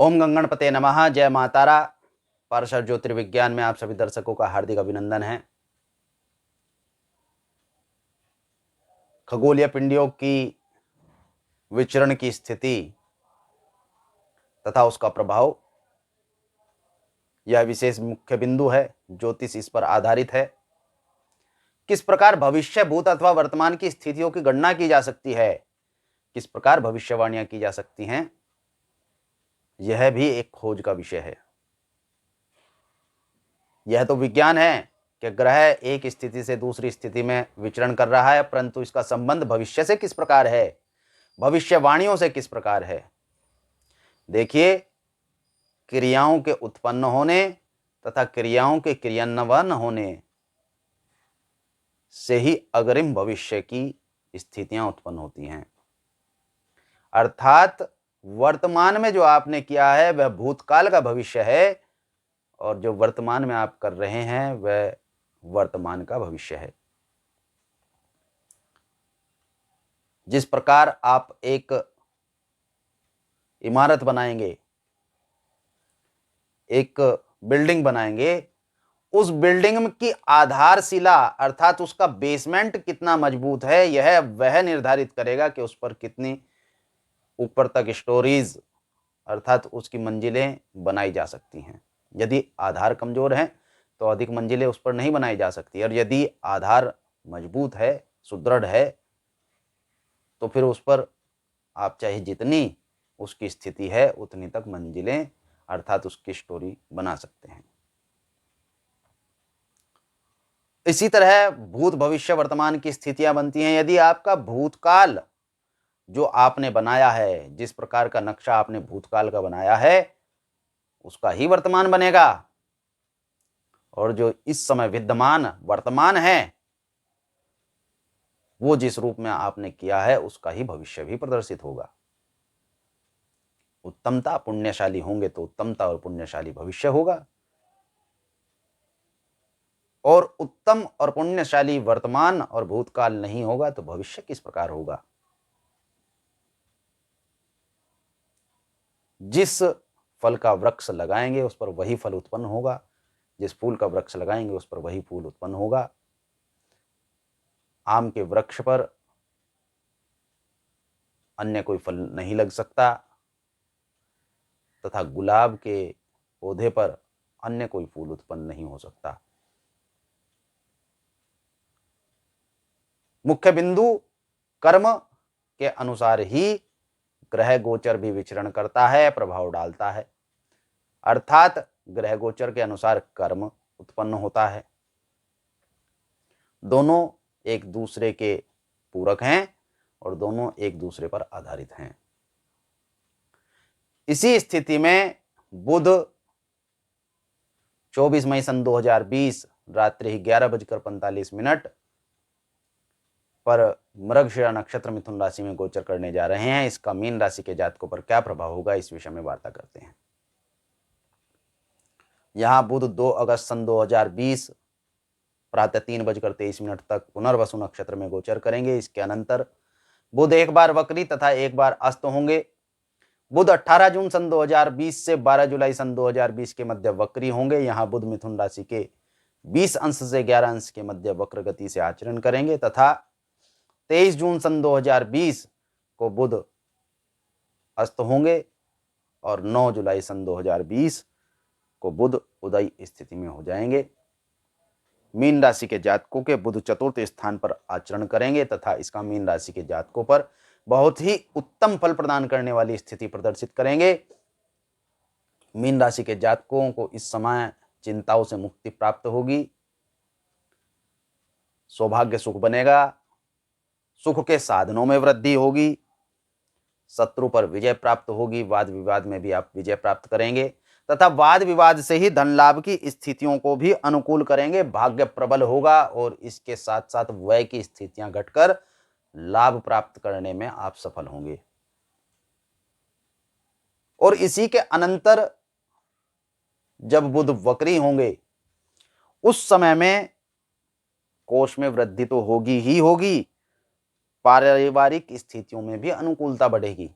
ओम गंगणपते नमः। जय मातारा। पारशर ज्योतिर्विज्ञान में आप सभी दर्शकों का हार्दिक अभिनंदन है। खगोलीय पिंडियों की विचरण की स्थिति तथा उसका प्रभाव, यह विशेष मुख्य बिंदु है। ज्योतिष इस पर आधारित है। किस प्रकार भविष्य, भूत अथवा वर्तमान की स्थितियों की गणना की जा सकती है, किस प्रकार भविष्यवाणियां की जा सकती हैं, यह भी एक खोज का विषय है। यह तो विज्ञान है कि ग्रह एक स्थिति से दूसरी स्थिति में विचरण कर रहा है, परंतु इसका संबंध भविष्य से किस प्रकार है, भविष्यवाणियों से किस प्रकार है। देखिए, क्रियाओं के उत्पन्न होने तथा क्रियाओं के क्रियान्वयन होने से ही अग्रिम भविष्य की स्थितियां उत्पन्न होती हैं। अर्थात वर्तमान में जो आपने किया है वह भूतकाल का भविष्य है, और जो वर्तमान में आप कर रहे हैं वह वर्तमान का भविष्य है। जिस प्रकार आप एक इमारत बनाएंगे, एक बिल्डिंग बनाएंगे, उस बिल्डिंग की आधारशिला अर्थात उसका बेसमेंट कितना मजबूत है, यह वह निर्धारित करेगा कि उस पर कितनी ऊपर तक स्टोरीज अर्थात उसकी मंजिलें बनाई जा सकती हैं। यदि आधार कमजोर है तो अधिक मंजिलें उस पर नहीं बनाई जा सकती, और यदि आधार मजबूत है, सुदृढ़ है, तो फिर उस पर आप चाहे जितनी उसकी स्थिति है उतनी तक मंजिलें अर्थात उसकी स्टोरी बना सकते हैं। इसी तरह भूत, भविष्य, वर्तमान की स्थितियां बनती हैं। यदि आपका भूतकाल जो आपने बनाया है, जिस प्रकार का नक्शा आपने भूतकाल का बनाया है, उसका ही वर्तमान बनेगा, और जो इस समय विद्यमान वर्तमान है वो जिस रूप में आपने किया है उसका ही भविष्य भी प्रदर्शित होगा। उत्तमता, पुण्यशाली होंगे तो उत्तमता और पुण्यशाली भविष्य होगा, और उत्तम और पुण्यशाली वर्तमान और भूतकाल नहीं होगा तो भविष्य किस प्रकार होगा। जिस फल का वृक्ष लगाएंगे उस पर वही फल उत्पन्न होगा, जिस फूल का वृक्ष लगाएंगे उस पर वही फूल उत्पन्न होगा। आम के वृक्ष पर अन्य कोई फल नहीं लग सकता, तथा गुलाब के पौधे पर अन्य कोई फूल उत्पन्न नहीं हो सकता। मुख्य बिंदु कर्म के अनुसार ही ग्रह गोचर भी विचरण करता है, प्रभाव डालता है। अर्थात ग्रह गोचर के अनुसार कर्म उत्पन्न होता है। दोनों एक दूसरे के पूरक हैं और दोनों एक दूसरे पर आधारित हैं। इसी स्थिति में बुध 24 मई सन 2020 रात्रि 11:45 पर मृगशिरा नक्षत्र मिथुन राशि में गोचर करने जा रहे हैं। इसका मीन राशि के जातकों पर क्या प्रभाव होगा, इस विषय में वार्ता करते हैं। यहां बुध 2 अगस्त सन 2020 प्रातः 3:23 तक पुनर्वसु नक्षत्र में गोचर करेंगे। इसके अनंतर बुध एक बार वक्री तथा एक बार अस्त होंगे। बुध 18 जून सन 2020 से 12 जुलाई सन 2020 के मध्य वक्री होंगे। यहां बुध मिथुन राशि के 20 अंश से 11 अंश के मध्य वक्र गति से आचरण करेंगे, तथा 23 जून सन 2020 को बुध अस्त होंगे, और 9 जुलाई सन 2020 को बुध उदय स्थिति में हो जाएंगे। मीन राशि के जातकों के बुध चतुर्थ स्थान पर आचरण करेंगे, तथा इसका मीन राशि के जातकों पर बहुत ही उत्तम फल प्रदान करने वाली स्थिति प्रदर्शित करेंगे। मीन राशि के जातकों को इस समय चिंताओं से मुक्ति प्राप्त होगी, सौभाग्य सुख बनेगा, सुख के साधनों में वृद्धि होगी, शत्रु पर विजय प्राप्त होगी, वाद विवाद में भी आप विजय प्राप्त करेंगे, तथा वाद विवाद से ही धन लाभ की स्थितियों को भी अनुकूल करेंगे। भाग्य प्रबल होगा, और इसके साथ साथ व्यय की स्थितियां घटकर लाभ प्राप्त करने में आप सफल होंगे। और इसी के अनंतर जब बुध वक्री होंगे उस समय में कोष में वृद्धि तो होगी ही होगी, पारिवारिक स्थितियों में भी अनुकूलता बढ़ेगी।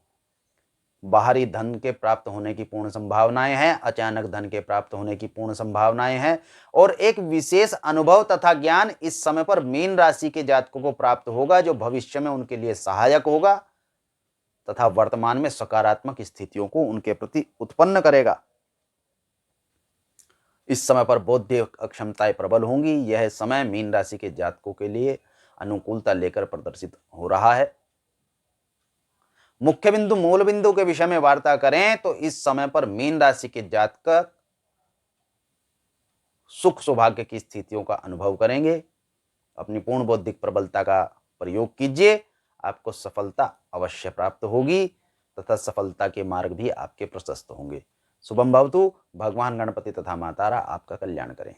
बाहरी धन के प्राप्त होने की पूर्ण संभावनाएं हैं, अचानक धन के प्राप्त होने की पूर्ण संभावनाएं हैं और एक विशेष अनुभव तथा ज्ञान इस समय पर मीन राशि के जातकों को प्राप्त होगा, जो भविष्य में उनके लिए सहायक होगा तथा वर्तमान में सकारात्मक स्थितियों को उनके प्रति उत्पन्न करेगा। इस समय पर बौद्धिक अक्षमताएं प्रबल होंगी। यह समय मीन राशि के जातकों के लिए अनुकूलता लेकर प्रदर्शित हो रहा है। मुख्य बिंदु, मूल बिंदु के विषय में वार्ता करें तो इस समय पर मीन राशि के जातक सुख सौभाग्य की स्थितियों का अनुभव करेंगे। अपनी पूर्ण बौद्धिक प्रबलता का प्रयोग कीजिए, आपको सफलता अवश्य प्राप्त होगी तथा सफलता के मार्ग भी आपके प्रशस्त होंगे। शुभम भवतु। भगवान गणपति तथा मातारा आपका कल्याण करें।